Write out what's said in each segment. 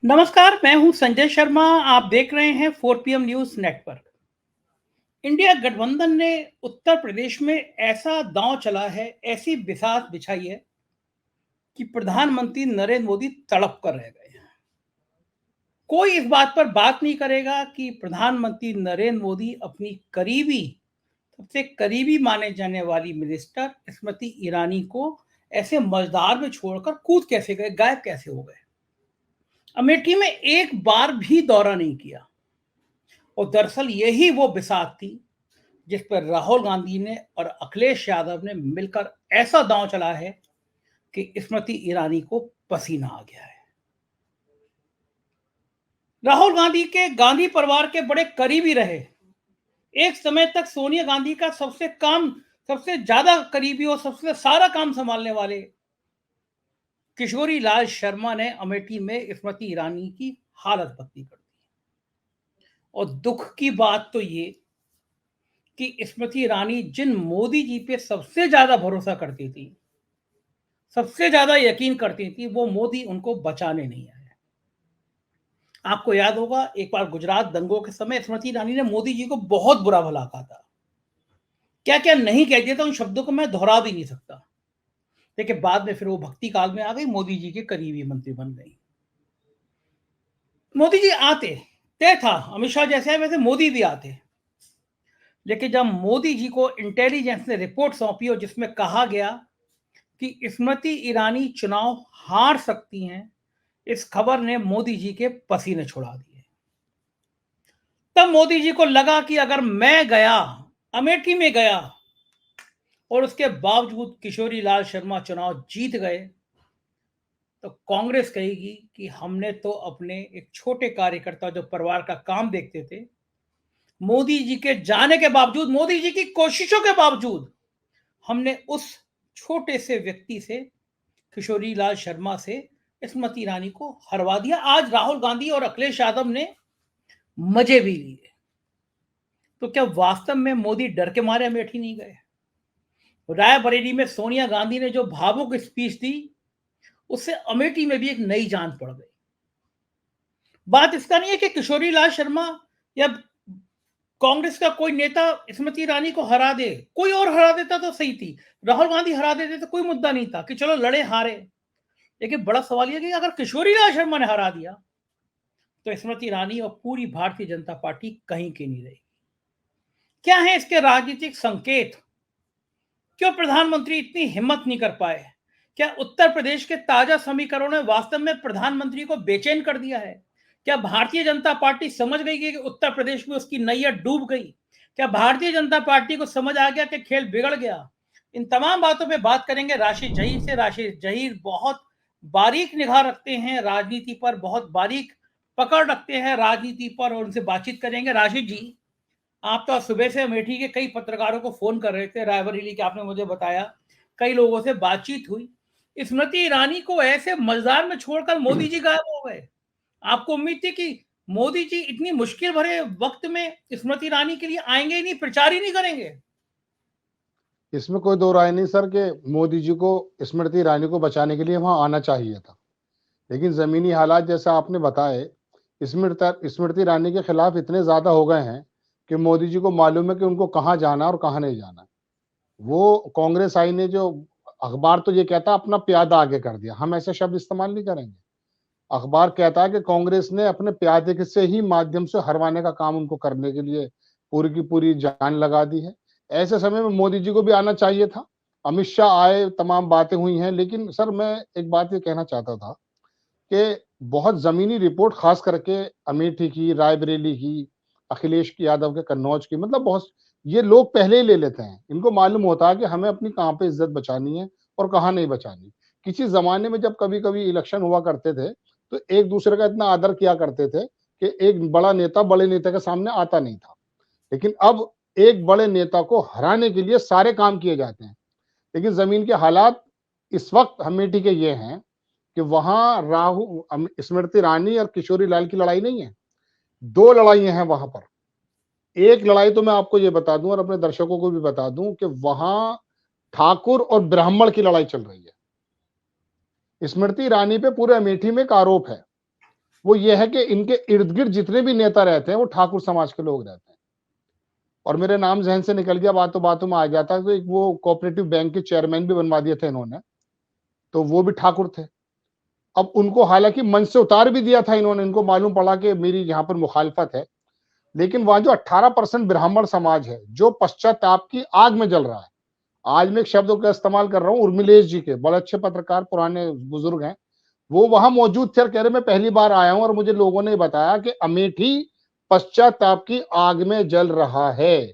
नमस्कार, मैं हूं संजय शर्मा। आप देख रहे हैं 4 PM न्यूज नेटवर्क। इंडिया गठबंधन ने उत्तर प्रदेश में ऐसा दांव चला है, ऐसी बिसात बिछाई है कि प्रधानमंत्री नरेंद्र मोदी तड़प कर रह गए हैं। कोई इस बात पर बात नहीं करेगा कि प्रधानमंत्री नरेंद्र मोदी अपनी सबसे करीबी माने जाने वाली मिनिस्टर स्मृति ईरानी को ऐसे मझधार में छोड़कर कूद कैसे गए, गायब कैसे हो गए। अमेठी में एक बार भी दौरा नहीं किया। और दरअसल यही वो बिसात थी जिस पर राहुल गांधी ने और अखिलेश यादव ने मिलकर ऐसा दांव चला है कि स्मृति ईरानी को पसीना आ गया है। राहुल गांधी के गांधी परिवार के बड़े करीबी रहे। एक समय तक सोनिया गांधी का सबसे ज्यादा करीबी और सबसे सारा काम संभालने वाले किशोरी लाल शर्मा ने अमेठी में स्मृति ईरानी की हालत पत्नी कर दी। और दुख की बात तो ये कि स्मृति ईरानी जिन मोदी जी पे सबसे ज्यादा भरोसा करती थी, सबसे ज्यादा यकीन करती थी, वो मोदी उनको बचाने नहीं आए। आपको याद होगा, एक बार गुजरात दंगों के समय स्मृति ईरानी ने मोदी जी को बहुत बुरा भला कहा था। क्या क्या नहीं कह दिया था, उन शब्दों को मैं दोहरा भी नहीं सकता। लेकिन बाद में फिर वो भक्ति काल में आ गई, मोदी जी के करीबी मंत्री बन गई। मोदी जी आते, तय था, अमित शाह जैसे है वैसे मोदी भी आते। लेकिन जब मोदी जी को इंटेलिजेंस ने रिपोर्ट सौंपी और जिसमें कहा गया कि स्मृति ईरानी चुनाव हार सकती हैं, इस खबर ने मोदी जी के पसीने छुड़ा दिए। तब मोदी जी को लगा कि अगर मैं गया, अमेठी में गया और उसके बावजूद किशोरी लाल शर्मा चुनाव जीत गए, तो कांग्रेस कहेगी कि हमने तो अपने एक छोटे कार्यकर्ता जो परिवार का काम देखते थे, मोदी जी के जाने के बावजूद, मोदी जी की कोशिशों के बावजूद, हमने उस छोटे से व्यक्ति से, किशोरी लाल शर्मा से, स्मृति ईरानी को हरवा दिया। आज राहुल गांधी और अखिलेश यादव ने मजे भी लिए। तो क्या वास्तव में मोदी डर के मारे अमेठी नहीं गए? रायबरेली में सोनिया गांधी ने जो भावुक स्पीच दी, उससे अमेठी में भी एक नई जान पड़ गई। बात इसका नहीं है कि किशोरी लाल शर्मा या कांग्रेस का कोई नेता स्मृति ईरानी को हरा दे, कोई और हरा देता तो सही थी, राहुल गांधी हरा देते तो कोई मुद्दा नहीं था कि चलो लड़े हारे। लेकिन बड़ा सवाल यह कि अगर किशोरी लाल शर्मा ने हरा दिया तो स्मृति ईरानी और पूरी भारतीय जनता पार्टी कहीं की नहीं रहेगी। क्या है इसके राजनीतिक संकेत? क्यों प्रधानमंत्री इतनी हिम्मत नहीं कर पाए? क्या उत्तर प्रदेश के ताजा समीकरणों ने वास्तव में प्रधानमंत्री को बेचैन कर दिया है? क्या भारतीय जनता पार्टी समझ गई कि उत्तर प्रदेश में उसकी नैया डूब गई? क्या भारतीय जनता पार्टी को समझ आ गया कि खेल बिगड़ गया? इन तमाम बातों पे बात करेंगे राशिद जहीर से। राशिद जहीर बहुत बारीक निगाह रखते हैं राजनीति पर, बहुत बारीक पकड़ रखते हैं राजनीति पर, और उनसे बातचीत करेंगे। राशिद जी, आप तो सुबह से अमेठी के कई पत्रकारों को फोन कर रहे थे, रायबरेली के, आपने मुझे बताया कई लोगों से बातचीत हुई। स्मृति ईरानी को ऐसे मजदार में छोड़कर मोदी जी गायब हो गए। आपको उम्मीद थी कि मोदी जी इतनी मुश्किल भरे वक्त में स्मृति ईरानी के लिए आएंगे ही नहीं, प्रचार ही नहीं करेंगे? इसमें कोई दो राय नहीं सर कि मोदी जी को स्मृति ईरानी को बचाने के लिए वहां आना चाहिए था। लेकिन जमीनी हालात जैसा आपने बताए, स्मृति ईरानी के खिलाफ इतने ज्यादा हो गए हैं कि मोदी जी को मालूम है कि उनको कहाँ जाना और कहाँ नहीं जाना। वो कांग्रेस आई ने जो अखबार तो ये कहता अपना प्यादा आगे कर दिया, हम ऐसे शब्द इस्तेमाल नहीं करेंगे। अखबार कहता है कि कांग्रेस ने अपने प्यादे के से ही माध्यम से हरवाने का काम उनको करने के लिए पूरी की पूरी जान लगा दी है। ऐसे समय में मोदी जी को भी आना चाहिए था। अमित शाह आए, तमाम बातें हुई हैं, लेकिन सर मैं एक बात ये कहना चाहता था कि बहुत जमीनी रिपोर्ट खास करके अमेठी की, रायबरेली की, अखिलेश की यादव के कन्नौज की, मतलब बहुत ये लोग पहले ही ले लेते हैं। इनको मालूम होता है कि हमें अपनी कहाँ पे इज्जत बचानी है और कहाँ नहीं बचानी। किसी जमाने में जब कभी कभी इलेक्शन हुआ करते थे तो एक दूसरे का इतना आदर किया करते थे कि एक बड़ा नेता बड़े नेता के सामने आता नहीं था। लेकिन अब एक बड़े नेता को हराने के लिए सारे काम किए जाते हैं। लेकिन जमीन के हालात इस वक्त अमेठी के ये हैं कि वहां स्मृति ईरानी और किशोरी लाल की लड़ाई नहीं है, दो लड़ाइयां हैं वहां पर। एक लड़ाई तो मैं आपको ये बता दूं और अपने दर्शकों को भी बता दूं कि वहां ठाकुर और ब्राह्मण की लड़ाई चल रही है। स्मृति ईरानी पे पूरे अमेठी में एक आरोप है वो ये है कि इनके इर्द गिर्द जितने भी नेता रहते हैं वो ठाकुर समाज के लोग रहते हैं। और मेरे नाम जहन से निकल गया, बातों बातों में आ जाता है, तो एक वो कोऑपरेटिव बैंक के चेयरमैन भी बनवा दिए थे इन्होंने, तो वो भी ठाकुर थे। अब उनको हालांकि मंच से उतार भी दिया था इन्होंने, इनको मालूम पड़ा कि मेरी यहाँ पर मुखालफत है, लेकिन वहां जो 18% ब्राह्मण समाज है जो पश्चाताप की आग में जल रहा है। आज मैं एक शब्दों का इस्तेमाल कर रहा हूँ, उर्मिलेश जी के, बड़े अच्छे पत्रकार, पुराने बुजुर्ग हैं, वो वहां मौजूद थे और कह रहे मैं पहली बार आया हूं और मुझे लोगों ने बताया कि अमेठी पश्चाताप की आग में जल रहा है।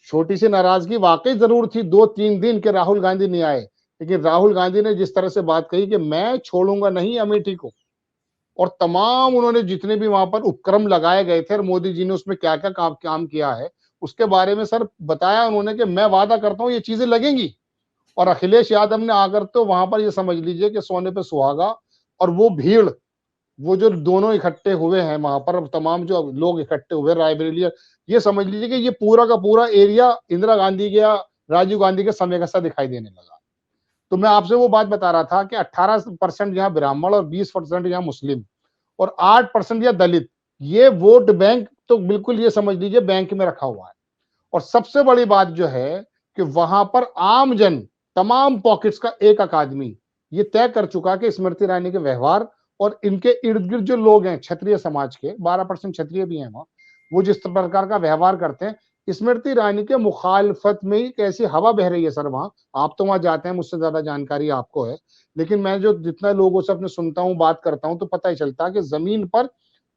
छोटी सी नाराजगी वाकई जरूर थी 2-3 दिन के राहुल गांधी नहीं आए, लेकिन राहुल गांधी ने जिस तरह से बात कही कि मैं छोड़ूंगा नहीं अमेठी को, और तमाम उन्होंने जितने भी वहां पर उपक्रम लगाए गए थे और मोदी जी ने उसमें क्या क्या काम किया है उसके बारे में सर बताया उन्होंने कि मैं वादा करता हूं ये चीजें लगेंगी। और अखिलेश यादव ने आकर तो वहां पर ये समझ लीजिए कि सोने पे सुहागा, और वो भीड़, वो जो दोनों इकट्ठे हुए हैं वहां पर, तमाम जो लोग इकट्ठे हुए रायबरेली, ये समझ लीजिए कि ये पूरा का पूरा एरिया इंदिरा गांधी के या राजीव गांधी के समय का सा दिखाई देने लगा। तो मैं आपसे वो बात बता रहा था कि 18% यहाँ ब्राह्मण और 20% यहाँ मुस्लिम और 8% या दलित, ये वोट बैंक तो बिल्कुल ये समझ लीजिए बैंक में रखा हुआ है। और सबसे बड़ी बात जो है कि वहां पर आम जन, तमाम पॉकेट्स का एक आदमी ये तय कर चुका कि स्मृति ईरानी के व्यवहार और इनके इर्द गिर्द जो लोग हैं क्षत्रिय समाज के, 12% क्षत्रिय भी हैं वहां, वो जिस प्रकार का व्यवहार करते हैं, स्मृति ईरानी के मुखालफत में ही कैसी हवा बह रही है सर वहां। आप तो वहां जाते हैं, मुझसे ज्यादा जानकारी आपको है, लेकिन मैं जो जितना लोगों से अपने सुनता हूँ, बात करता हूँ, तो पता ही चलता है कि जमीन पर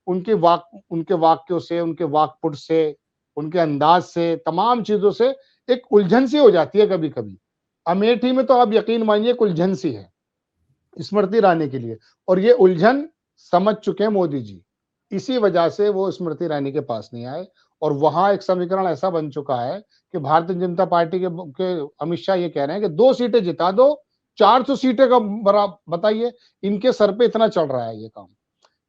उनके वाक्यों से, उनके वाक्पुट से, उनके अंदाज से, तमाम चीजों से एक उलझन सी हो जाती है कभी कभी। अमेठी में तो आप यकीन मानिए एक उलझन सी है स्मृति ईरानी के लिए, और ये उलझन समझ चुके हैं मोदी जी, इसी वजह से वो स्मृति ईरानी के पास नहीं आए। और वहां एक समीकरण ऐसा बन चुका है कि भारतीय जनता पार्टी के अमित शाह ये कह रहे हैं कि 2 सीटें जिता दो, 400 सीटें का बड़ा बताइए, इनके सर पे इतना चल रहा है ये काम।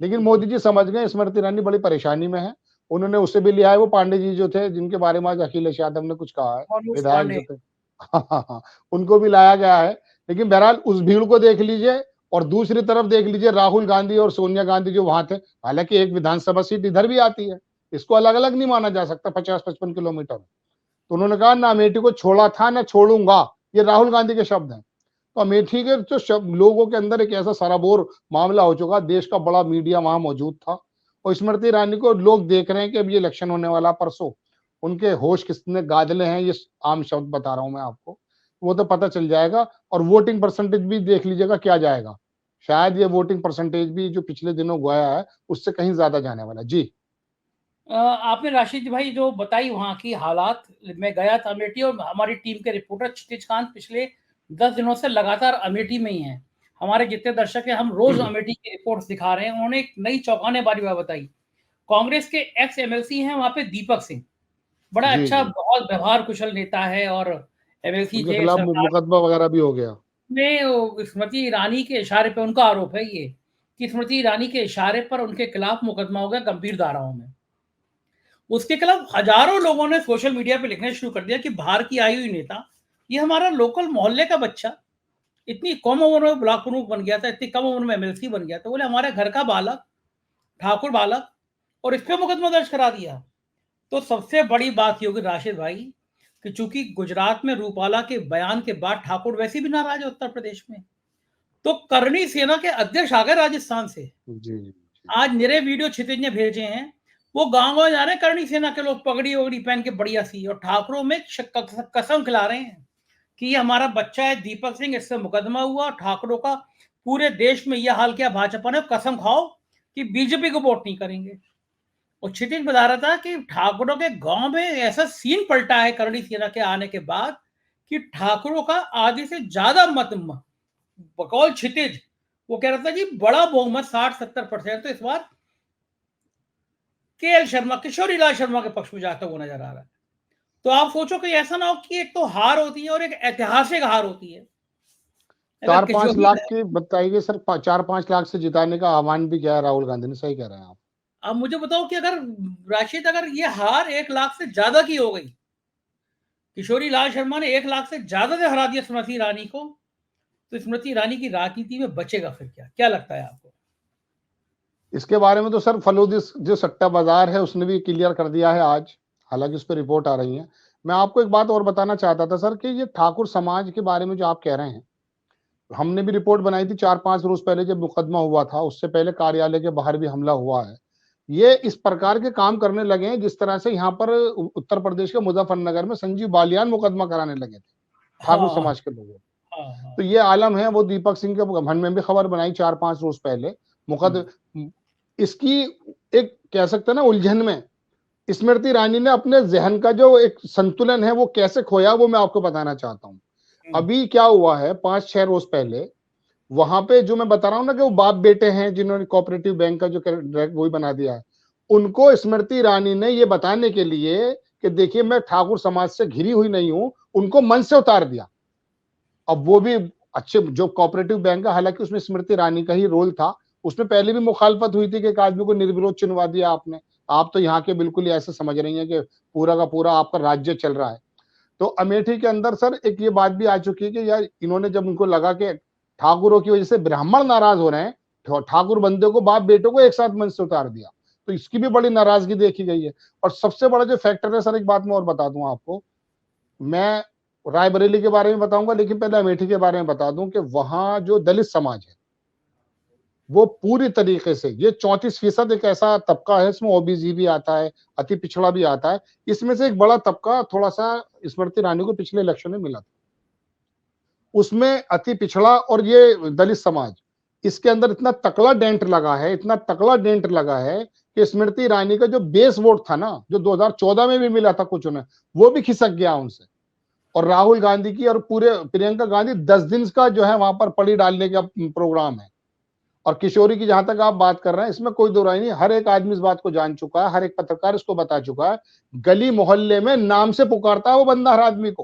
लेकिन मोदी जी समझ गए स्मृति ईरानी बड़ी परेशानी में है, उन्होंने उसे भी लिया है, वो पांडे जी जो थे जिनके बारे में आज अखिलेश यादव ने कुछ कहा है, मनोज विधायक पांडे। जो थे, हाँ, उनको भी लाया गया है। लेकिन बहरहाल उस भीड़ को देख लीजिए और दूसरी तरफ देख लीजिए राहुल गांधी और सोनिया गांधी जो वहां थे, हालांकि एक विधानसभा सीट इधर भी आती है, इसको अलग अलग नहीं माना जा सकता, 50-55 किलोमीटर। तो उन्होंने कहा ना अमेठी को छोड़ा था ना छोड़ूंगा, ये राहुल गांधी के शब्द हैं। तो अमेठी के जो शब्द लोगों के अंदर एक ऐसा सराबोर मामला हो चुका, देश का बड़ा मीडिया वहां मौजूद था, और स्मृति ईरानी को लोग देख रहे हैं कि अब ये इलेक्शन होने वाला परसों, उनके होश किसने गाजले हैं, ये आम शब्द बता रहा हूं मैं आपको, वो तो पता चल जाएगा। और वोटिंग परसेंटेज भी देख लीजिएगा क्या जाएगा, शायद ये वोटिंग परसेंटेज भी जो पिछले दिनों गया है उससे कहीं ज्यादा जाने वाला। जी आपने राशिद भाई जो बताई वहाँ की हालात, मैं गया था अमेठी और हमारी टीम के रिपोर्टर क्षितिज कांत पिछले 10 दिनों से लगातार अमेठी में ही हैं। हमारे जितने दर्शक हैं हम रोज अमेठी की रिपोर्ट्स दिखा रहे हैं। उन्होंने एक नई चौंकाने वाली बात बताई। कांग्रेस के एक्स एमएलसी हैं वहाँ पे दीपक सिंह, बड़ा जी अच्छा जी, बहुत व्यवहार कुशल नेता है और एमएलसी उनके थे खिलाफ सरकार मुकदमा वगैरह भी हो गया। में। स्मृति ईरानी के इशारे पर उनका आरोप है ये कि स्मृति ईरानी के इशारे पर उनके खिलाफ मुकदमा हो गया गंभीर धाराओं में। उसके खिलाफ हजारों लोगों ने सोशल मीडिया पे लिखना शुरू कर दिया कि बाहर की आई हुई नेता, ये हमारा लोकल मोहल्ले का बच्चा इतनी कम उम्र में ब्लॉक प्रमुख बन गया था, इतनी कम उम्र में एमएलसी बन गया था, बोले हमारे घर का बालक, ठाकुर बालक, और इस पे मुकदमा दर्ज करा दिया। तो सबसे बड़ी बात ये होगी राशिद भाई कि चूंकि गुजरात में रूपाला के बयान के बाद ठाकुर वैसे भी नाराज है उत्तर प्रदेश में, तो करणी सेना के अध्यक्ष आ गए राजस्थान से। जी जी जी। आज मेरे वीडियो क्षितिज ने भेजे हैं, वो गांव गांव जा रहे हैं करणी सेना के लोग पगड़ी वगड़ी पहन के बढ़िया सी, और ठाकुरों में कसम खिला रहे हैं कि ये हमारा बच्चा है दीपक सिंह, इससे मुकदमा हुआ। ठाकुरों का पूरे देश में यह हाल किया भाजपा ने, कसम खाओ कि बीजेपी को वोट नहीं करेंगे। और क्षितिज बता रहा था कि ठाकुरों के गांव में ऐसा सीन पलटा है करणी सेना के आने के बाद कि ठाकुरों का आधे से ज्यादा मत, बकौल क्षितिज वो कह रहा था जी बड़ा बहुमत 60-70% तो इस बार केएल शर्मा, किशोरीलाल शर्मा के पक्ष में जाता हुआ नजर आ रहा है। तो आप सोचो कि ऐसा ना हो कि एक तो हार होती है और एक ऐतिहासिक हार होती है। अगर 4-5 किशोरी, लाख की बताइए सर, 4-5 लाख से जिताने का आह्वान भी किया है राहुल गांधी ने, सही कह रहे हैं आप। अब मुझे बताओ कि अगर राशिद, अगर ये हार 1 लाख से ज्यादा की हो गई, किशोरी लाल शर्मा ने 1 लाख से ज्यादा से हरा दिया स्मृति ईरानी को, तो स्मृति ईरानी की राजनीति में बचेगा फिर क्या? क्या लगता है आपको? इसके बारे में तो सर फलूदी जो सट्टा बाजार है उसने भी क्लियर कर दिया है आज, हालांकि उस पर रिपोर्ट आ रही है। मैं आपको एक बात और बताना चाहता था सर कि ये ठाकुर समाज के बारे में जो आप कह रहे हैं, हमने भी रिपोर्ट बनाई थी 4-5 रोज पहले जब मुकदमा हुआ था, उससे पहले कार्यालय के बाहर भी हमला हुआ है। ये इस प्रकार के काम करने लगे हैं जिस तरह से यहाँ पर उत्तर प्रदेश के मुजफ्फरनगर में संजीव बालियान मुकदमा कराने लगे थे ठाकुर हाँ समाज के लोगों। हाँ हाँ। तो ये आलम है, वो दीपक सिंह के घमंड में भी खबर बनाई 4-5 रोज पहले मुकद इसकी एक कह सकते हैं ना उलझन में स्मृति ईरानी ने अपने जहन का जो एक संतुलन है वो कैसे खोया, वो मैं आपको बताना चाहता हूँ। अभी क्या हुआ है, 5-6 रोज पहले वहां पे जो मैं बता रहा हूँ ना कि वो बाप बेटे हैं जिन्होंने कोऑपरेटिव बैंक का जो वही बना दिया है, उनको स्मृति ईरानी ने ये बताने के लिए कि देखिए मैं ठाकुर समाज से घिरी हुई नहीं हूं, उनको मन से उतार दिया। अब वो भी अच्छे जो कोऑपरेटिव बैंक है, हालांकि उसमें स्मृति ईरानी का ही रोल था, उसमें पहले भी मुखालफत हुई थी कि एक आदमी को निर्विरोध चुनवा दिया आपने, आप तो यहाँ के बिल्कुल ही ऐसे समझ रही हैं कि पूरा का पूरा आपका राज्य चल रहा है। तो अमेठी के अंदर सर एक ये बात भी आ चुकी है कि यार इन्होंने जब उनको लगा कि ठाकुरों की वजह से ब्राह्मण नाराज हो रहे हैं, ठाकुर बंदे को बाप बेटों को एक साथ मंच से उतार दिया, तो इसकी भी बड़ी नाराजगी देखी गई है। और सबसे बड़ा जो फैक्टर है सर, एक बात मैं और बता दूं आपको, मैं रायबरेली के बारे में बताऊंगा लेकिन पहले अमेठी के बारे में बता दूं कि वहां जो दलित समाज है वो पूरी तरीके से, ये 34% एक ऐसा तबका है, इसमें ओबीसी भी आता है, अति पिछड़ा भी आता है, इसमें से एक बड़ा तबका थोड़ा सा स्मृति ईरानी को पिछले इलेक्शन में मिला था, उसमें अति पिछड़ा और ये दलित समाज, इसके अंदर इतना तकड़ा डेंट लगा है, इतना तकड़ा डेंट लगा है कि स्मृति ईरानी का जो बेस वोट था ना, जो 2014 में भी मिला था कुछ उन्हें, वो भी खिसक गया उनसे। और राहुल गांधी की और पूरे प्रियंका गांधी 10 दिन का जो है वहां पर पड़ी डालने का प्रोग्राम है। और किशोरी की जहां तक आप बात कर रहे हैं, इसमें कोई दो राय नहीं, हर एक आदमी इस बात को जान चुका है, हर एक पत्रकार इसको बता चुका है, गली मोहल्ले में नाम से पुकारता है वो बंदा हर आदमी को।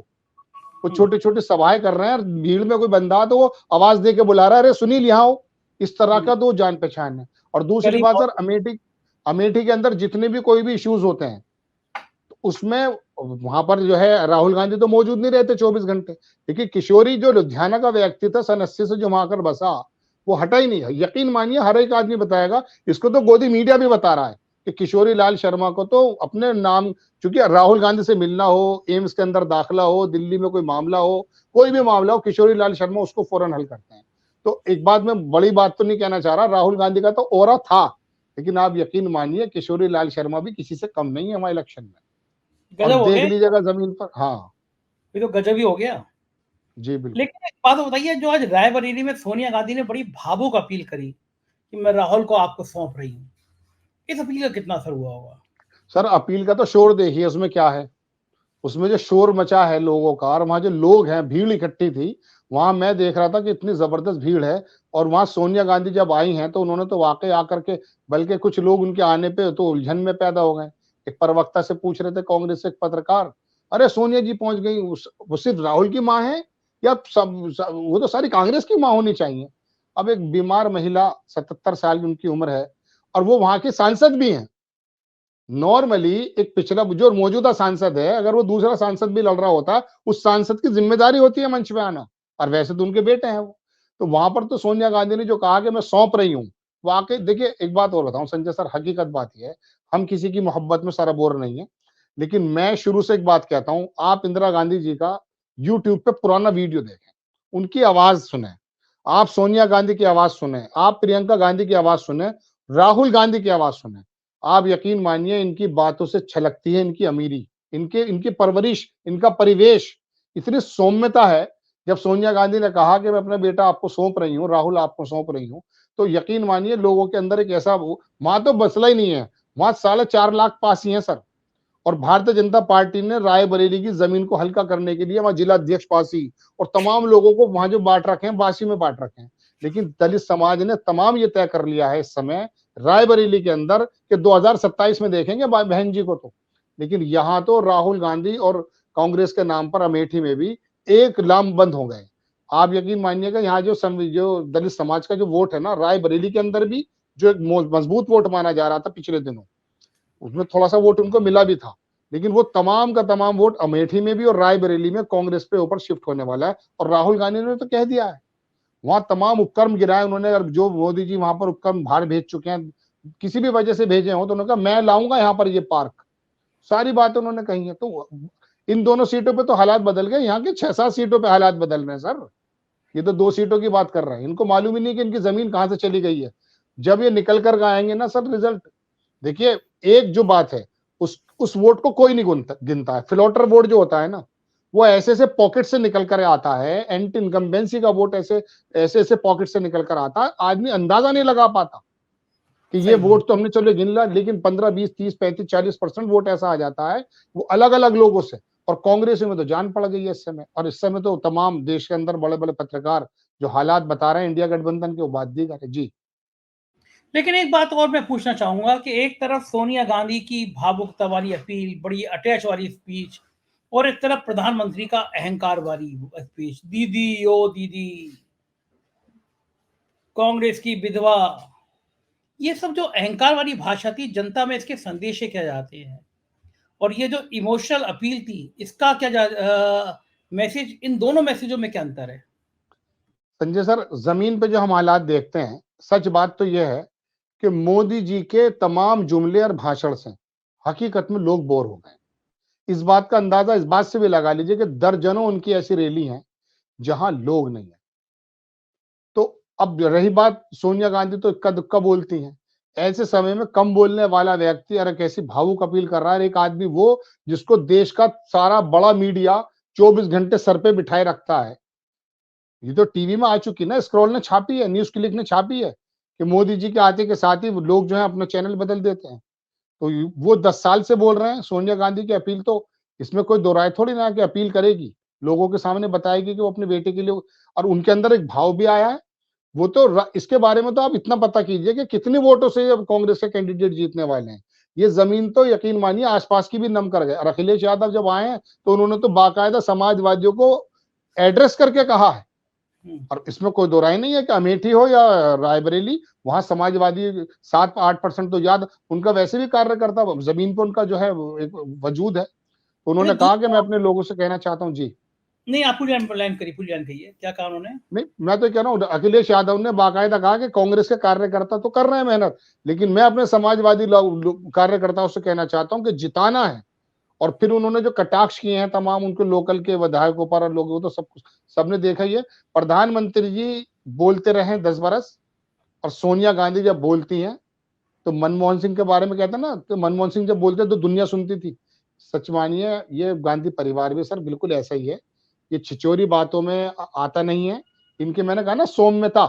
वो छोटे छोटे सभाएं कर रहे हैं, भीड़ में कोई बंदा तो वो आवाज दे के बुला रहा है, अरे सुनील यहाँ हो, इस तरह का तो जान पहचान है। और दूसरी बात सर, अमेठी के अंदर जितने भी कोई भी इश्यूज होते हैं तो उसमें वहां पर जो है राहुल गांधी तो मौजूद नहीं रहते 24 घंटे, लेकिन किशोरी जो लुधियाना का व्यक्ति था सन 80 से जो वहां आकर बसा, वो हटा ही नहीं है। यकीन मानिए हर एक आदमी बताएगा, इसको तो गोदी मीडिया भी बता रहा है कि किशोरी लाल शर्मा को तो अपने नाम, क्योंकि राहुल गांधी से मिलना हो, एम्स के अंदर दाखिला हो, दिल्ली में कोई मामला हो, कोई भी मामला हो, किशोरी लाल शर्मा उसको फौरन हल करते हैं। तो एक बात मैं बड़ी बात तो नहीं कहना चाह रहा, राहुल गांधी का तो ओरा था, लेकिन आप यकीन मानिए किशोरी लाल शर्मा भी किसी से कम नहीं है हमारे इलेक्शन में। और देख लीजिएगा जमीन पर, हाँ ये तो गजब ही हो गया। जी बिल्कुल। लेकिन एक बात बताइए, जो आज रायबरेली में सोनिया गांधी ने बड़ी भावुक अपील करी कि मैं राहुल को आपको सौंप रही हूँ, इस अपील का कितना असर हुआ होगा? सर अपील का तो शोर देखिए, उसमें क्या है, उसमें जो शोर मचा है लोगों का, और वहां जो लोग हैं, भीड़ इकट्ठी थी, वहां मैं देख रहा था कि इतनी जबरदस्त भीड़ है। और वहां सोनिया गांधी जब आई हैं तो उन्होंने तो वाकई आकर के, बल्कि कुछ लोग उनके आने पे तो उलझन में पैदा हो गए। एक प्रवक्ता से पूछ रहे थे कांग्रेस से एक पत्रकार, अरे सोनिया जी पहुंच गई, वो सिर्फ राहुल की माँ है या वो तो सारी कांग्रेस की माँ होनी चाहिए? अब एक बीमार महिला, 77 साल की उनकी उम्र है, और वो वहां के सांसद भी हैं। नॉर्मली एक पिछला जो मौजूदा सांसद है, अगर वो दूसरा सांसद भी लड़ रहा होता, उस सांसद की जिम्मेदारी होती है मंच पे आना, और वैसे तो उनके बेटे हैं वो। तो वहां पर तो सोनिया गांधी ने जो कहा कि मैं सौंप रही हूँ, वाकई देखिए एक बात और बताऊं संजय सर, हकीकत बात यह है, हम किसी की मोहब्बत में सराबोर नहीं है, लेकिन मैं शुरू से एक बात कहता हूं, आप इंदिरा गांधी जी का यूट्यूब पे पुराना वीडियो देखें, उनकी आवाज सुने, आप सोनिया गांधी की आवाज सुने, आप प्रियंका गांधी की आवाज सुने, राहुल गांधी की आवाज सुने, आप यकीन मानिए इनकी बातों से छलकती है इनकी अमीरी, इनके इनकी परवरिश, इनका परिवेश, इतनी सौम्यता है। जब सोनिया गांधी ने कहा कि मैं अपना बेटा आपको सौंप रही हूँ, राहुल आपको सौंप रही हूँ, तो यकीन मानिए लोगों के अंदर एक ऐसा, वहां तो मसला ही नहीं है, वहां 4.5 लाख पास ही है सर। और भारतीय जनता पार्टी ने रायबरेली की जमीन को हल्का करने के लिए वहां जिला अध्यक्ष पासी और तमाम लोगों को वहां जो बांट रखे हैं, बासी में बांट रखे हैं। लेकिन दलित समाज ने तमाम ये तय कर लिया है इस समय रायबरेली के अंदर कि 2027 में देखेंगे बहन जी को तो। लेकिन यहाँ तो राहुल गांधी और कांग्रेस के नाम पर अमेठी में भी एक लाम बंद हो गए। आप यकीन मानिएगा यहाँ जो दलित समाज का जो वोट है ना, रायबरेली के अंदर भी जो एक मजबूत वोट माना जा रहा था पिछले दिनों, उसमें थोड़ा सा वोट उनको मिला भी था, लेकिन वो तमाम का तमाम वोट अमेठी में भी और रायबरेली में कांग्रेस पे ऊपर शिफ्ट होने वाला है। और राहुल गांधी ने तो कह दिया है, वहां तमाम उपक्रम गिराए उन्होंने, जो मोदी जी वहां पर उपक्रम बाहर भेज चुके हैं, किसी भी वजह से भेजे हो, तो उन्होंने कहा मैं लाऊंगा यहाँ पर ये पार्क, सारी बातें उन्होंने कही है। तो इन दोनों सीटों पे तो हालात बदल गए, यहाँ के 6-7 सीटों पे हालात बदल रहे हैं सर। ये तो 2 सीटों की बात कर रहे हैं, इनको मालूम ही नहीं कि इनकी जमीन कहां से चली गई है। जब ये निकल कर आएंगे ना सर रिजल्ट, देखिए एक जो बात है, उस वोट को कोई नहीं गिनता है। फिलोटर वोट जो होता है ना, वो ऐसे ऐसे पॉकेट से निकल कर आता है। एंटी इनकम्बेंसी का वोट ऐसे ऐसे पॉकेट से निकल कर आता है, आदमी अंदाजा नहीं लगा पाता कि ये वोट तो हमने चलो गिन लिया, लेकिन 15, 20, 30, 35, 40% वोट ऐसा आ जाता है वो अलग अलग लोगों से। और कांग्रेस में तो जान पड़ गई है इस समय, और इस समय तो तमाम देश के अंदर बड़े बड़े पत्रकार जो हालात बता रहे हैं इंडिया गठबंधन के, वो बात दी है जी। लेकिन एक बात और मैं पूछना चाहूंगा कि एक तरफ सोनिया गांधी की भावुकता वाली अपील, बड़ी अटैच वाली स्पीच, और एक तरफ प्रधानमंत्री का अहंकार वाली स्पीच, दीदी ओ दीदी, कांग्रेस की विधवा, ये सब जो अहंकार वाली भाषा थी, जनता में इसके संदेश क्या जाते हैं, और ये जो इमोशनल अपील थी, इसका क्या मैसेज, इन दोनों मैसेजों में क्या अंतर है? संजय सर, जमीन पे जो हम हालात देखते हैं, सच बात तो यह है कि मोदी जी के तमाम जुमले और भाषण से हकीकत में लोग बोर हो गए। इस बात का अंदाजा इस बात से भी लगा लीजिए कि दर्जनों उनकी ऐसी रैली हैं जहां लोग नहीं है। तो अब रही बात, सोनिया गांधी तो इक्का दुक्का बोलती हैं। ऐसे समय में कम बोलने वाला व्यक्ति और कैसी भावुक अपील कर रहा है एक आदमी, वो जिसको देश का सारा बड़ा मीडिया 24 घंटे सर पे बिठाए रखता है। ये तो टीवी में आ चुकी ना, स्क्रॉल ने छापी है, न्यूज क्लिक ने छापी है कि मोदी जी के आते के साथ ही लोग जो है अपना चैनल बदल देते हैं। तो वो 10 साल से बोल रहे हैं। सोनिया गांधी की अपील तो, इसमें कोई दो राय थोड़ी ना कि अपील करेगी, लोगों के सामने बताएगी कि वो अपने बेटे के लिए, और उनके अंदर एक भाव भी आया है। वो तो इसके बारे में तो आप इतना पता कीजिए कि कितने वोटों से अब कांग्रेस के कैंडिडेट जीतने वाले हैं। ये जमीन तो यकीन मानिए आसपास की भी नम कर गए। और अखिलेश यादव जब आए हैं तो उन्होंने तो बाकायदा समाजवादियों को एड्रेस करके कहा है, और इसमें कोई दो राय नहीं है कि अमेठी हो या रायबरेली, वहां समाजवादी 7-8% तो ज्यादा उनका वैसे भी कार्यकर्ता जमीन पर उनका जो है एक वजूद है। तो उन्होंने कहा कि मैं अपने लोगों से कहना चाहता हूं जी। नहीं, आप पूरी लाइन करिए, क्या कहा उन्होंने? नहीं, मैं तो कह रहा हूँ अखिलेश यादव ने बाकायदा कहा कि कांग्रेस के कार्यकर्ता तो कर रहे हैं मेहनत, लेकिन मैं अपने समाजवादी कार्यकर्ताओं से कहना चाहता हूं कि जिताना है। और फिर उन्होंने जो कटाक्ष किए हैं तमाम उनके लोकल के विधायकों पर और लोगों, तो सब कुछ सबने देखा ही है। प्रधानमंत्री जी बोलते रहे 10 बरस, और सोनिया गांधी जब बोलती हैं तो मनमोहन सिंह के बारे में कहते हैं ना, तो मनमोहन सिंह जब बोलते तो दुनिया सुनती थी। सच मानिए ये गांधी परिवार भी सर बिल्कुल ऐसा ही है। ये छिचोरी बातों में आता नहीं है। इनके, मैंने कहा ना, सौम्यता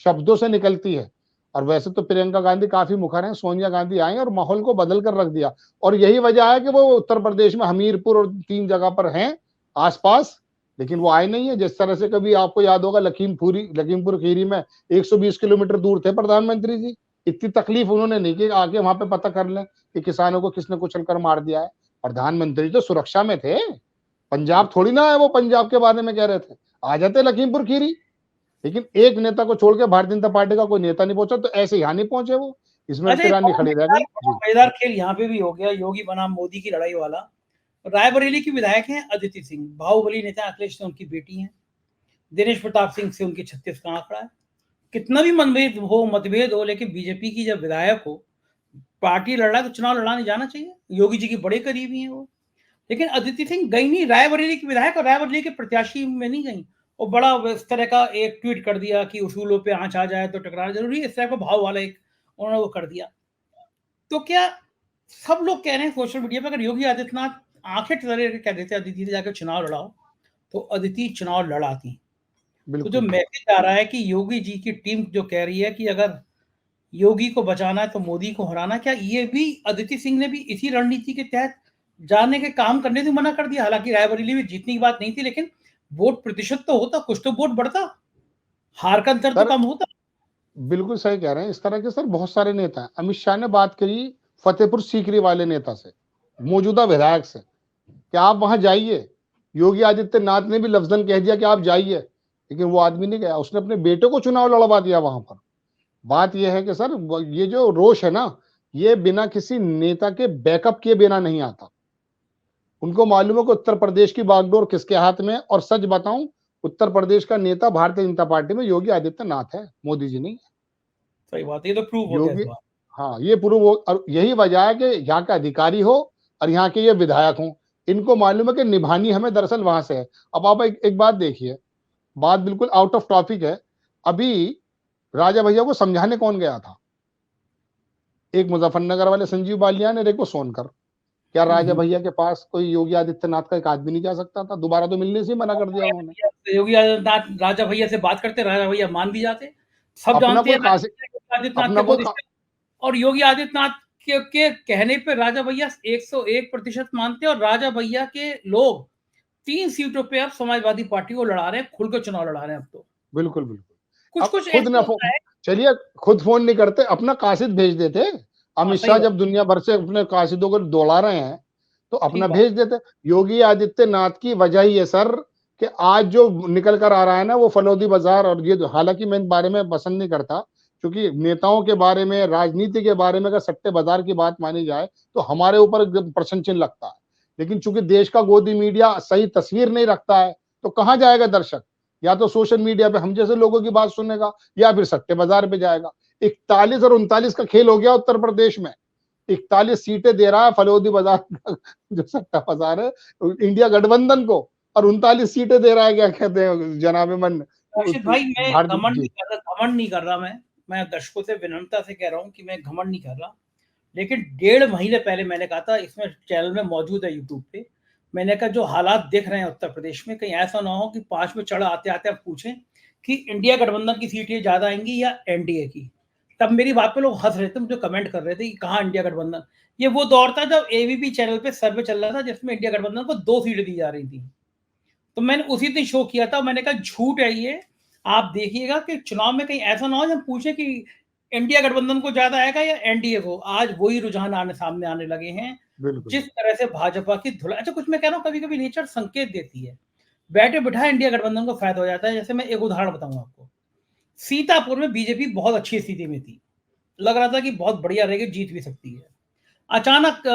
शब्दों से निकलती है। और वैसे तो प्रियंका गांधी काफी मुखर हैं, सोनिया गांधी आई और माहौल को बदल कर रख दिया। और यही वजह है कि वो उत्तर प्रदेश में हमीरपुर और 3 जगह पर हैं आसपास, लेकिन वो आए नहीं है। जिस तरह से कभी आपको याद होगा लखीमपुर खीरी में 120 किलोमीटर दूर थे प्रधानमंत्री जी, इतनी तकलीफ उन्होंने नहीं की आके वहां पे पता कर लें कि किसानों को किसने कुचल कर मार दिया है। प्रधानमंत्री तो सुरक्षा में थे, पंजाब थोड़ी ना है वो पंजाब के बारे में कह रहे थे, आ जाते लखीमपुर खीरी। लेकिन एक नेता को छोड़ के भारतीय जनता पार्टी का कोई नेता नहीं पहुंचा, तो ऐसे यहाँ नहीं पहुंचे वो, अच्छा, स्मृति ईरानी खड़ी रह गई जी। मजेदार खेल यहाँ पे भी हो गया, योगी बनाम मोदी की लड़ाई वाला। रायबरेली की विधायक हैं अदिति सिंह, बाहुबली नेता अखिलेश से उनकी बेटी हैं, दिनेश प्रताप सिंह से उनकी 36 का आंकड़ा है। कितना भी मतभेद हो, लेकिन बीजेपी की जब विधायक हो, पार्टी लड़ रहा है तो चुनाव लड़ाने जाना चाहिए। योगी जी की बड़े करीबी हैं वो। लेकिन अदिति सिंह गई नहीं, रायबरेली की विधायक और रायबरेली के प्रत्याशी में नहीं गई। और बड़ा इस तरह का एक ट्वीट कर दिया कि उसूलों पे आंच आ जाए तो टकराना जरूरी है, इस तरह का भाव वाला एक उन्होंने वो कर दिया। तो क्या सब लोग कह रहे हैं सोशल मीडिया पर, अगर योगी आदित्यनाथ आंखें टरे कह देते अदिति से जाकर चुनाव लड़ाओ, तो अदिति चुनाव लड़ाती। तो जो मैसेज आ रहा है कि योगी जी की टीम जो कह रही है कि अगर योगी को बचाना है तो मोदी को हराना, क्या ये भी अदिति सिंह ने भी इसी रणनीति के तहत जाने के काम करने से मना कर दिया? हालांकि रायबरेली में जीतने की बात नहीं थी, लेकिन वोट प्रतिशत तो होता, कुछ तो वोट बढ़ता, हार का अंतर तो कम होता। बिल्कुल सही कह रहे हैं। इस तरह के सर बहुत सारे नेता हैं। अमित शाह ने बात करी फतेहपुर सीकरी वाले नेता से, मौजूदा विधायक से, कि आप वहां जाइए। योगी आदित्यनाथ ने भी लफ्जन कह दिया कि आप जाइए, लेकिन वो आदमी नहीं गया। उसने अपने बेटे को चुनाव लड़वा दिया वहां पर। बात यह है कि सर ये जो रोष है ना, ये बिना किसी नेता के बैकअप किए बिना नहीं आता। उनको मालूम है कि उत्तर प्रदेश की बागडोर किसके हाथ में है। और सच बताऊं, उत्तर प्रदेश का नेता भारतीय जनता पार्टी में योगी आदित्यनाथ है, मोदी जी नहीं है। सही बात है, ये तो प्रूव हो गया इस योगी, बार। हाँ, ये प्रूव हो, और यही वजह है कि यहाँ के अधिकारी हो और यहाँ के ये विधायक हों, इनको मालूम है कि निभानी हमें दरअसल वहां से है। अब आप एक बात देखिए, बात बिल्कुल आउट ऑफ टॉपिक है। अभी राजा भैया को समझाने कौन गया था? एक मुजफ्फरनगर वाले संजीव बालियान और एक वो सोनकर। क्या राजा भैया के पास कोई योगी आदित्यनाथ का एक आदमी नहीं जा सकता था? दोबारा तो मिलने से ही मना कर दिया उन्होंने। योगी आदित्यनाथ राजा भैया से बात करते, राजा भैया मान भी जाते। सब अपना जानते हैं कोई कासिद, आदित्यनाथ अपना के कोई बहुत और योगी आदित्यनाथ के कहने पे राजा भैया 101% मानते हैं, और राजा भैया के लोग 3 सीटों पे अब समाजवादी पार्टी को लड़ा रहे हैं, खुल के चुनाव लड़ा रहे हैं अब तो। बिल्कुल, बिल्कुल। कुछ अब कुछ खुद ऐसे ना होता है। चलिए, खुद फोन नहीं करते, अपना कासिद भेज देते। हाँ, अमित सही शाह बात, जब दुनिया भर से अपने कासिदों को दौड़ा रहे हैं तो अपना ठीक बात। भेज देते। योगी आदित्यनाथ की वजह ही है सर कि आज जो निकल कर आ रहा है ना वो फलोदी बाजार, और ये हालांकि मैं इन बारे में पसंद नहीं करता, क्योंकि नेताओं के बारे में, राजनीति के बारे में अगर सट्टे बाजार की बात मानी जाए तो हमारे ऊपर एकदम प्रश्न चिन्ह लगता है। लेकिन चूंकि देश का गोदी मीडिया सही तस्वीर नहीं रखता है तो कहां जाएगा दर्शक? या तो सोशल मीडिया पे हम जैसे लोगों की बात सुनेगा या फिर सट्टे बाजार पे जाएगा। 41 और 39 का खेल हो गया उत्तर प्रदेश में। 41 सीटें दे रहा है फलोदी बाजार का जो सट्टा बाजार है इंडिया गठबंधन को, और 39 सीटें दे रहा है, क्या कहते हैं जनाब मन राशिद भाई, मैं भारत घमंड जी। नहीं कर रहा, घमंड नहीं कर रहा मैं दर्शकों से विनम्रता से कह रहा हूँ कि मैं घमंड नहीं कर रहा। लेकिन 1.5 महीने पहले मैंने कहा था, इसमें चैनल में मौजूद है यूट्यूब पे, मैंने कहा जो हालात दिख रहे हैं उत्तर प्रदेश में, कहीं ऐसा ना हो कि 5 में चढ़ आते आते आप पूछें कि इंडिया गठबंधन की सीटें ज्यादा आएंगी या एनडीए की। तब मेरी बात पे लोग हंस रहे थे, मुझे कमेंट कर रहे थे कि कहाँ इंडिया गठबंधन। ये वो दौर था जब एबीपी चैनल पे सर्वे चल रहा था जिसमें इंडिया गठबंधन को 2 सीटें दी जा रही थी। तो मैंने उसी दिन शो किया था, मैंने कहा झूठ है ये। आप देखिएगा कि चुनाव में कहीं ऐसा ना हो जब पूछे कि इंडिया गठबंधन को ज्यादा आएगा या एनडीए को। आज वही रुझान सामने आने लगे हैं। बिल्कुल। जिस तरह से भाजपा की धुलाई, अच्छा कुछ मैं कह रहा हूँ, कभी कभी नेचर संकेत देती है, बैठे बिठाए इंडिया गठबंधन को फायदा हो जाता है। जैसे मैं एक उदाहरण बताऊं आपको, सीतापुर में बीजेपी बहुत अच्छी स्थिति में थी, लग रहा था कि बहुत बढ़िया रहेगी, जीत भी सकती है। अचानक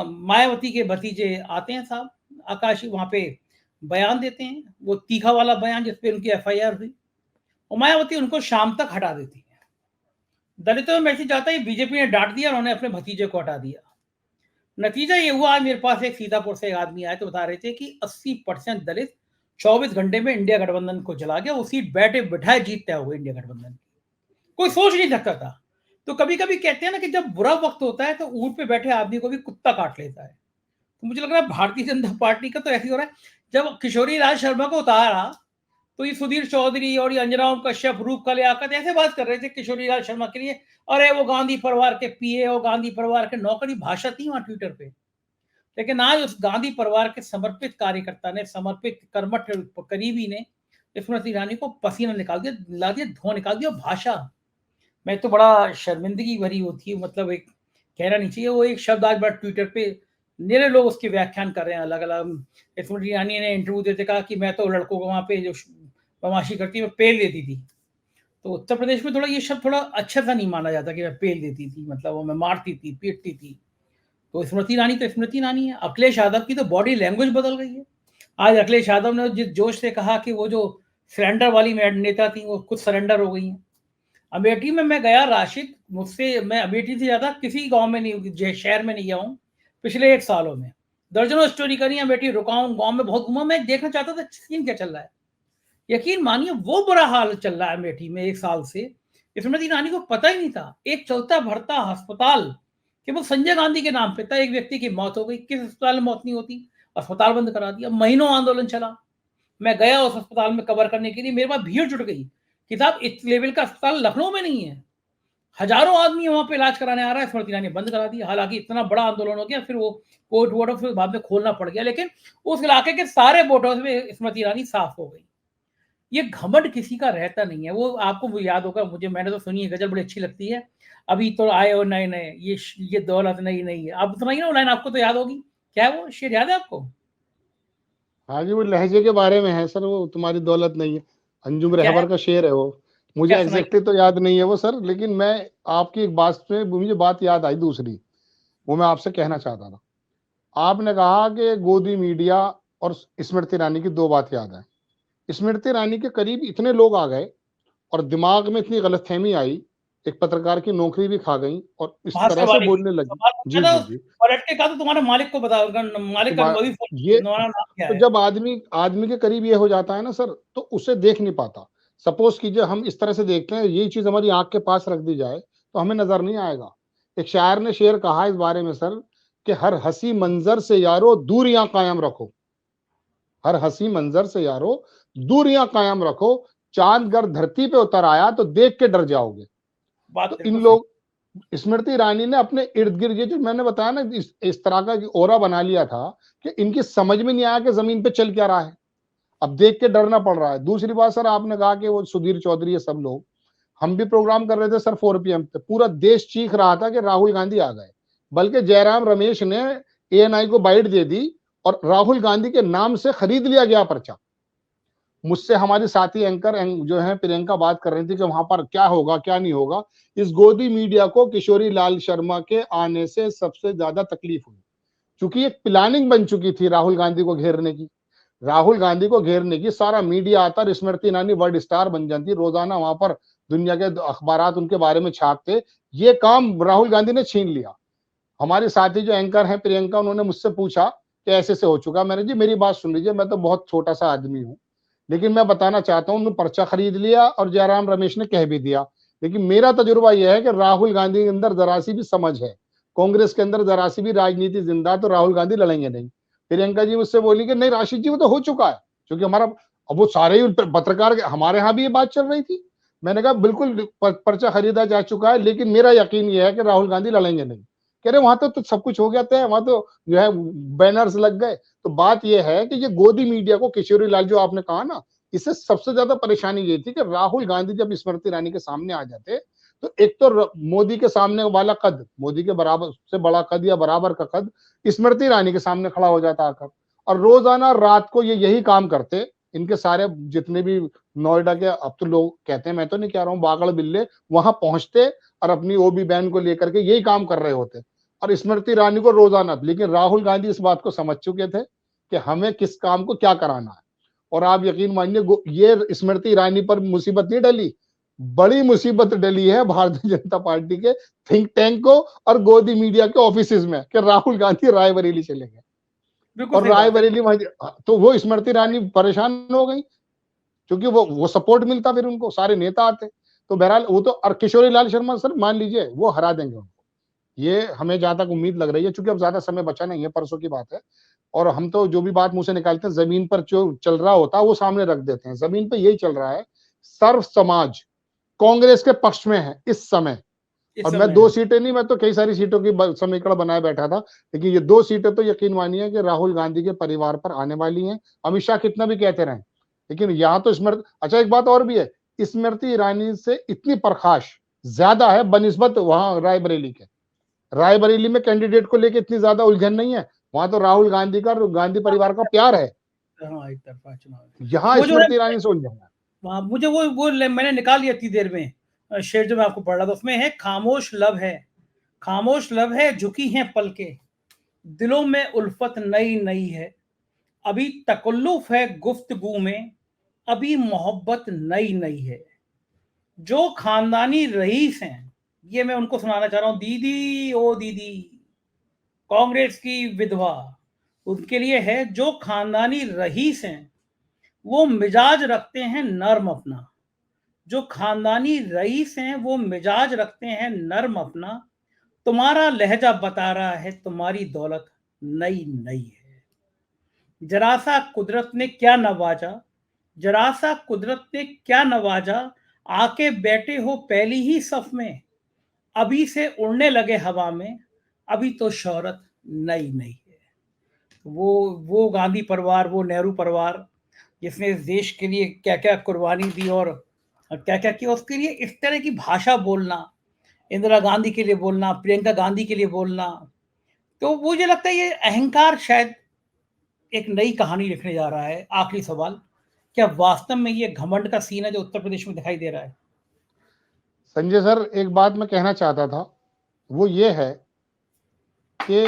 मायावती के भतीजे आते हैं साहब, आकाशी वहां पे बयान देते हैं, वो तीखा वाला बयान जिसपे उनकी एफआईआर हुई, और मायावती उनको शाम तक हटा देती है। दलितों में मैसेज आता है, बीजेपी ने डांट दिया और उन्होंने अपने भतीजे को हटा दिया। नतीजा ये हुआ, आज मेरे पास एक सीतापुर से एक आदमी आए तो बता रहे थे कि 80% दलित 24 घंटे में इंडिया गठबंधन को चला गया, वो सीट बैठे बिठाए जीतते हुए इंडिया गठबंधन की। कोई सोच नहीं सकता था। तो कभी कभी कहते हैं ना कि जब बुरा वक्त होता है तो ऊंट पे बैठे आदमी को भी कुत्ता काट लेता है। तो मुझे लग रहा है भारतीय जनता पार्टी का तो ऐसे ही हो रहा है। जब किशोरी लाल शर्मा को उतारा तो ये सुधीर चौधरी और ये अंजना कश्यप, रूप कलियाकत ऐसे बात कर रहे थे किशोरी लाल शर्मा के लिए, अरे वो गांधी परिवार के पीए और गांधी परिवार के नौकरी, भाषा थी वहां ट्विटर पे। लेकिन आज उस गांधी परिवार के समर्पित कार्यकर्ता ने, समर्पित कर्मठ करीबी ने स्मृति ईरानी को पसीना निकाल दिया, ला दिया, धुआं निकाल दिया। भाषा, मैं तो बड़ा शर्मिंदगी भरी होती है, मतलब एक कहना नहीं चाहिए, वो एक शब्द आज बड़ा ट्विटर पे मेरे लोग उसकी व्याख्यान कर रहे हैं अलग अलग। स्मृति ईरानी ने इंटरव्यू देते कहा कि मैं तो लड़कों को वहां पे जो बदमाशी करती मैं पेल देती थी। तो उत्तर प्रदेश में थोड़ा ये शब्द थोड़ा अच्छा सा नहीं माना जाता कि मैं पेल देती थी, मतलब वो मैं मारती थी, पीटती थी। तो स्मृति ईरानी तो स्मृति ईरानी है। अखिलेश यादव की तो बॉडी लैंग्वेज बदल गई है। आज अखिलेश यादव ने जिस जोश से कहा कि वो जो सरेंडर वाली नेता थी वो खुद सरेंडर हो गई हैं। अमेठी में मैं गया राशिद, मुझसे मैं अमेठी से ज्यादा किसी गांव में नहीं, शहर में नहीं गया हूँ पिछले 1 सालों में। दर्जनों स्टोरी करी, अमेठी रुका हूँ, गाँव में बहुत घूमा, मैं देखना चाहता था सीन क्या चल रहा है। यकीन मानिए वो बुरा हाल चल रहा है अमेठी में 1 साल से। स्मृति ईरानी को पता ही नहीं था, एक चलता भरता अस्पताल केवल संजय गांधी के नाम पे था, एक व्यक्ति की मौत हो गई, किस अस्पताल में मौत नहीं होती, अस्पताल बंद करा दिया, महीनों आंदोलन चला। मैं गया उस अस्पताल में कवर करने के लिए, मेरे पास भीड़ जुट गई कि साहब इस लेवल का अस्पताल लखनऊ में नहीं है, हजारों आदमी वहां पे इलाज कराने आ रहा है, स्मृति ईरानी बंद करा दिया। हालांकि इतना बड़ा आंदोलन हो गया, फिर वो कोर्ट वोट फिर बाद में खोलना पड़ गया, लेकिन उस इलाके के सारे बोटों में स्मृति ईरानी साफ हो गई। ये घमंड किसी का रहता नहीं है। वो आपको वो याद होगा, मुझे मैंने तो सुनी है, गजल बड़ी अच्छी लगती है, अभी तो आए हो नए नए, ये दौलत नई नई है। आप सुनाइए ना लाइन, आपको तो याद होगी। क्या है वो शेर, याद है आपको? हाँ जी, वो लहजे के बारे में है सर, वो तुम्हारी दौलत नहीं है, अंजुम क्या है? रहबर का शेर है वो। मुझे क्या सुनाई? एग्जैक्टली तो याद नहीं है वो सर, लेकिन मैं आपकी एक बात से मुझे बात याद आई दूसरी, वो मैं आपसे कहना चाहता था। आपने कहा कि गोदी मीडिया और स्मृति ईरानी की दो बात याद है। स्मृति ईरानी के करीब इतने लोग आ गए और दिमाग में इतनी गलतफहमी आई एक पत्रकार की नौकरी भी खा गई और इस भाषा तरह से वाले की बोलने लगी। सवाल जी, पूछा था, जी, जी। पलट के कहा तो तुम्हारे मालिक को बताओ, उनका मालिक का तुम्हा नंबर भी फोन, ये तुम्हारा नाम क्या तो है? जब आदमी आदमी के करीब ये हो जाता है ना सर, तो उसे देख नहीं पाता। सपोज़ कीजिए हम इस तरह से देखते हैं, यही चीज़ हमारी आँख के पास रख दी जाए, तो हमें नज़र नहीं आएगा। एक शायर ने शेर कहा इस बारे में सर, कि हर हँसी मंज़र से यारो दूरियाँ कायम रखो। हर हँसी मंज़र से यारो दूरियाँ कायम रखो, चाँद गर धरती पे उतर आया तो देख के डर जाओगे। बात तो इन बिल्कुल सही। लोग स्मृति ईरानी ने अपने इर्द-गिर्द ये जो मैंने बताया ना, इस तरह का ऑरा बना लिया था कि इनकी समझ में नहीं आया कि ज़मीन पे चल क्या रहा है। अब देख के डरना पड़ रहा है। दूसरी बात सर, आपने कहा कि वो सुधीर चौधरी ये सब लोग, हम भी प्रोग्राम कर रहे थे सर 4 पीएम पे, पूरा देश चीख रहा था कि राहुल गांधी आ गए। बल्कि जयराम रमेश ने एएनआई को बाइट दे दी और राहुल गांधी के नाम से खरीद लिया गया पर्चा। मुझसे हमारी साथी एंकर जो है प्रियंका बात कर रही थी कि वहां पर क्या होगा क्या नहीं होगा। इस गोदी मीडिया को किशोरी लाल शर्मा के आने से सबसे ज्यादा तकलीफ हुई, क्योंकि एक प्लानिंग बन चुकी थी राहुल गांधी को घेरने की। राहुल गांधी को घेरने की सारा मीडिया आता, स्मृति ईरानी वर्ल्ड स्टार बन जाती, रोजाना वहां पर दुनिया के अखबारात उनके बारे में छापते। ये काम राहुल गांधी ने छीन लिया। हमारे साथी जो एंकर हैं प्रियंका, उन्होंने मुझसे पूछा कि ऐसे से हो चुका। मैंने जी मेरी बात सुन लीजिए, मैं तो बहुत छोटा सा आदमी हूँ, लेकिन मैं बताना चाहता हूँ, उन्होंने पर्चा खरीद लिया और जयराम रमेश ने कह भी दिया। लेकिन मेरा तजुर्बा यह है कि राहुल गांधी के अंदर जरा सी भी समझ है, कांग्रेस के अंदर जरा सी भी राजनीति जिंदा, तो राहुल गांधी लड़ेंगे नहीं। प्रियंका जी मुझसे बोली कि नहीं राशिद जी वो तो हो चुका है, क्योंकि हमारा अब वो सारे ही पत्रकार हमारे यहाँ भी ये बात चल रही थी। मैंने कहा बिल्कुल पर्चा खरीदा जा चुका है, लेकिन मेरा यकीन यह है कि राहुल गांधी लड़ेंगे नहीं। कह रहे वहां तो सब कुछ हो गया था, वहां तो जो है बैनर्स लग गए। तो बात यह है कि ये गोदी मीडिया को, किशोरी लाल जो आपने कहा ना, इससे सबसे ज्यादा परेशानी ये थी कि राहुल गांधी जब स्मृति ईरानी के सामने आ जाते, तो एक तो मोदी के सामने वाला कद, मोदी के बराबर से बड़ा कद या बराबर का कद स्मृति ईरानी के सामने खड़ा हो जाता आकर। और रोजाना रात को ये यही काम करते। इनके सारे जितने भी नोएडा के, अब तो लोग कहते हैं, मैं तो नहीं कह रहा हूँ, बागड़ बिल्ले वहां पहुंचते और अपनी ओबी बैन को लेकर के यही काम कर रहे होते और स्मृति ईरानी को रोजाना। लेकिन राहुल गांधी इस बात को समझ चुके थे कि हमें किस काम को क्या कराना है। और आप यकीन मानिए, ये स्मृति ईरानी पर मुसीबत नहीं डली, बड़ी मुसीबत डली है भारतीय जनता पार्टी के थिंक टैंक को और गोदी मीडिया के ऑफिसेज में कि राहुल गांधी रायबरेली चले गए। बिल्कुल और सही बात है। रायबरेली तो वो स्मृति ईरानी परेशान हो गई, क्योंकि वो सपोर्ट मिलता, फिर उनको सारे नेता आते। तो बहरहाल वो तो, और किशोरी लाल शर्मा सर मान लीजिए वो हरा देंगे उनको, ये हमें जहां तक उम्मीद लग रही है, क्योंकि अब ज्यादा समय बचा नहीं है, परसों की बात है। और हम तो जो भी बात मुंह से निकालते हैं, जमीन पर जो चल रहा होता है वो सामने रख देते हैं। जमीन पे यही चल रहा है, सर्व समाज कांग्रेस के पक्ष में है इस समय। इस और मैं समय 2 है। सीटें नहीं, मैं तो कई सारी सीटों की समीकरण बनाए बैठा था, लेकिन ये 2 सीटें तो यकीन मानिए कि राहुल गांधी के परिवार पर आने वाली हैं। अमित शाह कितना भी कहते रहे, लेकिन यहाँ तो स्मृति, अच्छा एक बात और भी है, स्मृति ईरानी से इतनी प्रकाश ज्यादा है बनिस्बत वहां रायबरेली के। रायबरेली में कैंडिडेट को लेकर इतनी ज्यादा उलझन नहीं है, वहां तो राहुल गांधी का, गांधी परिवार का प्यार है। हाँ, एक तरफा चुनाव। यहाँ वो जो है, स्मृति ईरानी से उलझन है। वहाँ मुझे मैंने निकाल लिया इतनी देर में, शेर जो मैं आपको पढ़ रहा था उसमें है, खामोश लब है, खामोश लब है, झुकी हैं पलके, दिलों में उल्फत नई नई है, अभी तकल्लुफ है गुफ्तगू में, अभी मोहब्बत नई नई है, जो खानदानी रईस हैं, ये मैं उनको सुनाना चाह रहा हूँ, दीदी ओ दीदी, कांग्रेस की विधवा, उनके लिए है, जो खानदानी रईस हैं वो मिजाज रखते हैं नर्म अपना, जो खानदानी रईस हैं वो मिजाज रखते हैं नर्म अपना, तुम्हारा लहजा बता रहा है तुम्हारी दौलत नई नई है, जरा सा कुदरत ने क्या नवाजा, जरा सा कुदरत ने क्या नवाजा, आके बैठे हो पहली ही सफ में, अभी से उड़ने लगे हवा में, अभी तो शोहरत नई नई है। वो गांधी परिवार, वो नेहरू परिवार, जिसने इस देश के लिए क्या क्या कुर्बानी दी और क्या क्या किया, उसके लिए इस तरह की भाषा बोलना, इंदिरा गांधी के लिए बोलना, प्रियंका गांधी के लिए बोलना, तो मुझे लगता है ये अहंकार शायद एक नई कहानी लिखने जा रहा है। आखिरी सवाल, क्या वास्तव में ये घमंड का सीन है जो उत्तर प्रदेश में दिखाई दे रहा है? संजय सर एक बात मैं कहना चाहता था, वो ये है कि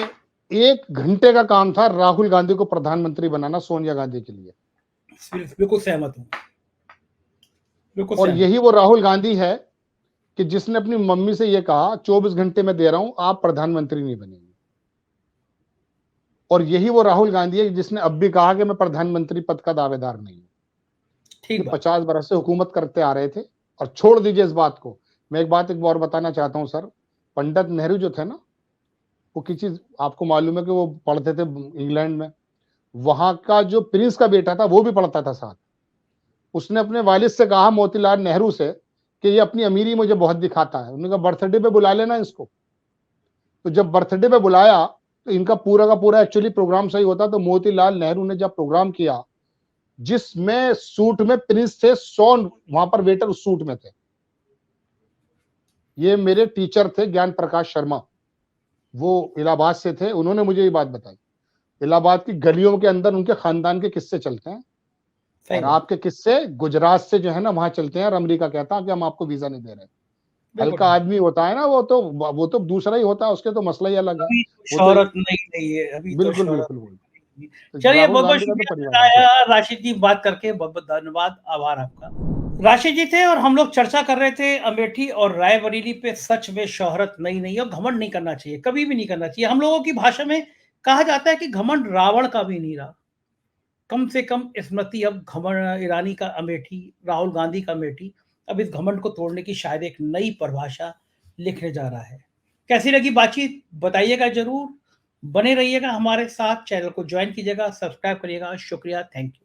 1 घंटे का काम था राहुल गांधी को प्रधानमंत्री बनाना सोनिया गांधी के लिए। बिल्कुल सहमत हूं, बिल्कुल और सहमत। यही वो राहुल गांधी है कि जिसने अपनी मम्मी से ये कहा 24 घंटे में दे रहा हूं, आप प्रधानमंत्री नहीं बनेंगे। और यही वो राहुल गांधी है जिसने अब भी कहा कि मैं प्रधानमंत्री पद का दावेदार नहीं हूं। ठीक ये बात। 50 बरस से हुकूमत करते आ रहे थे। और छोड़ दीजिए इस बात को, मैं एक बात एक और बताना चाहता हूं सर। पंडित नेहरू जो थे ना, वो किसी, आपको मालूम है कि वो पढ़ते थे इंग्लैंड में, वहां का जो प्रिंस का बेटा था वो भी पढ़ता था साथ। उसने अपने वालिद से कहा, मोतीलाल नेहरू से, कि ये अपनी अमीरी मुझे बहुत दिखाता है। उन्होंने कहा बर्थडे पे बुला लेना इसको। तो जब बर्थडे पे बुलाया तो इनका पूरा का पूरा एक्चुअली प्रोग्राम सही होता। तो मोतीलाल नेहरू ने जब प्रोग्राम किया, जिसमें सूट में प्रिंस थे, 100 वहां पर वेटर उस सूट में थे। ये मेरे टीचर थे ज्ञान प्रकाश शर्मा, वो इलाहाबाद से थे, उन्होंने मुझे ये बात बताई। इलाहाबाद की गलियों के अंदर उनके खानदान के किस्से चलते हैं, सही और बात। आपके किस्से गुजरात से जो है ना वहां चलते हैं, और अमेरिका कहता है कि हम आपको वीजा नहीं दे रहे। बिल्कुल हल्का आदमी होता है ना, वो तो दूसरा ही होता है, उसके तो मसला ही अलग है। अभी तो वो तो शोहरत नहीं है, अभी तो बिल्कुल शोहरत बिल्कुल वही। नहीं। तो चलिए, राहुल बहुत बहुत गांधी का तो शुक्रिया परिवार है जी। बताया राशिद जी, बात करके बहुत बहुत धन्यवाद, आभार आपका। राशिद जी थे और हम लोग चर्चा कर रहे थे अमेठी और रायबरेली पे। सच में शोहरत नहीं और घमंड नहीं करना चाहिए, कभी भी नहीं करना चाहिए। हम लोगों की भाषा में कहा जाता है कि घमंड रावण का भी नहीं रहा। कम से कम स्मृति अब घमंड ईरानी का अमेठी, राहुल गांधी का अमेठी, अब इस घमंड को तोड़ने की शायद एक नई परिभाषा लिखने जा रहा है। कैसी लगी बातचीत बताइएगा जरूर। बने रहिएगा हमारे साथ, चैनल को ज्वाइन कीजिएगा, सब्सक्राइब करिएगा। शुक्रिया, थैंक यू।